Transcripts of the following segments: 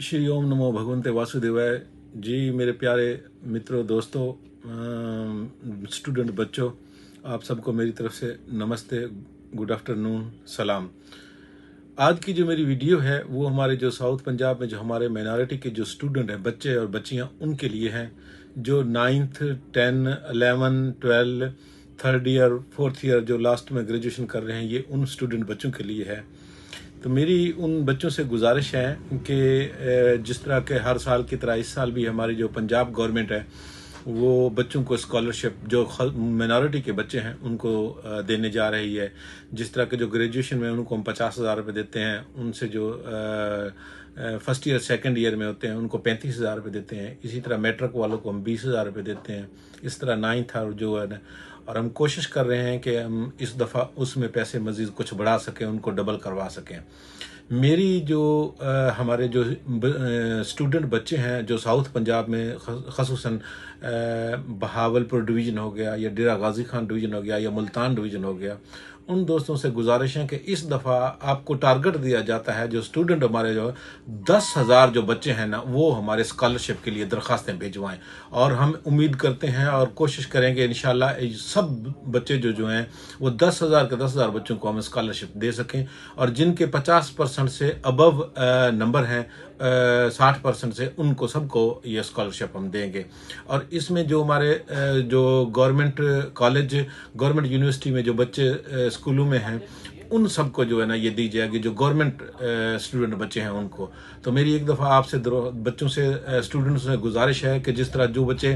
श्री ओम नमो भगवंते वासुदेवाय जी। मेरे प्यारे मित्रों, दोस्तों, स्टूडेंट बच्चों, आप सबको मेरी तरफ से नमस्ते, गुड आफ्टरनून, सलाम। आज की जो मेरी वीडियो है वो हमारे जो साउथ पंजाब में जो हमारे माइनॉरिटी के जो स्टूडेंट हैं, बच्चे और बच्चियां, उनके लिए हैं, जो 9th 10 11 12 3rd year 4th year जो लास्ट में ग्रेजुएशन कर रहे हैं, ये उन स्टूडेंट बच्चों के लिए है। तो मेरी उन बच्चों से गुजारिश है कि जिस तरह के हर साल की तरह इस साल भी हमारी जो पंजाब गवर्नमेंट है वो बच्चों को स्कॉलरशिप जो माइनॉरिटी के बच्चे हैं उनको देने जा रही है। जिस तरह के जो ग्रेजुएशन में उनको हम 50,000 रुपये देते हैं, उनसे जो फर्स्ट ईयर सेकंड ईयर में होते हैं उनको 35,000 रुपये देते हैं। इसी तरह मैट्रिक वालों को हम 20,000 रुपये देते हैं। इस तरह 9th और जो है ना, और हम कोशिश कर रहे हैं कि हम इस दफ़ा उसमें पैसे मज़ीद कुछ बढ़ा सकें, उनको डबल करवा सकें। मेरी जो हमारे जो स्टूडेंट बच्चे हैं जो साउथ पंजाब में ख़ुसूसन बहावलपुर डिवीज़न हो गया या डेरा गाजी खान डिवीज़न हो गया या मुल्तान डिवीज़न हो गया, उन दोस्तों से गुजारिश है कि इस दफ़ा आपको टारगेट दिया जाता है, जो स्टूडेंट हमारे जो 10,000 जो बच्चे हैं ना, वो हमारे स्कॉलरशिप के लिए दरख्वास्तें भिजवाएं। और हम उम्मीद करते हैं और कोशिश करेंगे इंशाल्लाह सब बच्चे जो हैं वो 10,000 के 10,000 बच्चों को हम स्कॉलरशिप दे सकें। और जिनके 50% से अबव नंबर हैं, 60% से, उनको सबको ये स्कॉलरशिप हम देंगे। और इसमें जो हमारे जो गवर्नमेंट कॉलेज, गवर्नमेंट यूनिवर्सिटी में जो बच्चे स्कूलों में हैं, उन सबको जो है ना ये दी जाएगी, जो गवर्नमेंट स्टूडेंट बच्चे हैं उनको। तो मेरी एक दफ़ा आपसे बच्चों से, स्टूडेंट्स से गुजारिश है कि जिस तरह जो बच्चे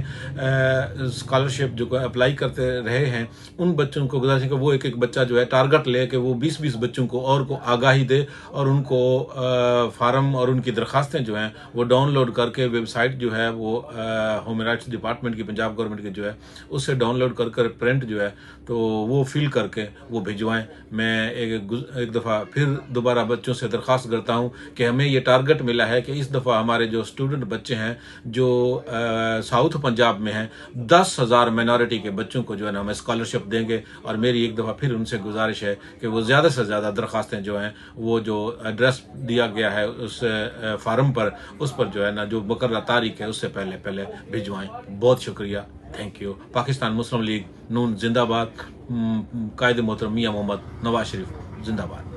स्कॉलरशिप जो अप्लाई करते रहे हैं, उन बच्चों को गुजारिश है कि वो एक बच्चा जो है टारगेट ले कि वो 20-20 बच्चों को और को आगाही दे और उनको फार्म और उनकी दरख्वास्तें जो हैं वो डाउनलोड करके वेबसाइट जो है वो ह्यूमन राइट्स डिपार्टमेंट की, पंजाब गवर्नमेंट की जो है, उससे डाउनलोड कर प्रिंट जो है तो वो फिल करके वो भिजवाएं। मैं एक दफ़ा फिर दोबारा बच्चों से दरख्वास्त करता हूं कि हमें ये टारगेट मिला है कि इस दफ़ा हमारे जो स्टूडेंट बच्चे हैं जो साउथ पंजाब में हैं, 10,000 माइनॉरिटी के बच्चों को जो है ना हमें स्कॉलरशिप देंगे। और मेरी एक दफ़ा फिर उनसे गुजारिश है कि वो ज़्यादा से ज़्यादा दरख्वास्तें जो हैं वो जो एड्रेस दिया गया है उस फार्म पर, उस पर जो है ना जो मुकर्रर तारीख है उससे पहले भिजवाएं। बहुत शुक्रिया, थैंक यू। पाकिस्तान मुस्लिम लीग नून जिंदाबाद। कायद मोहतरम मियां मोहम्मद नवाज शरीफ जिंदाबाद।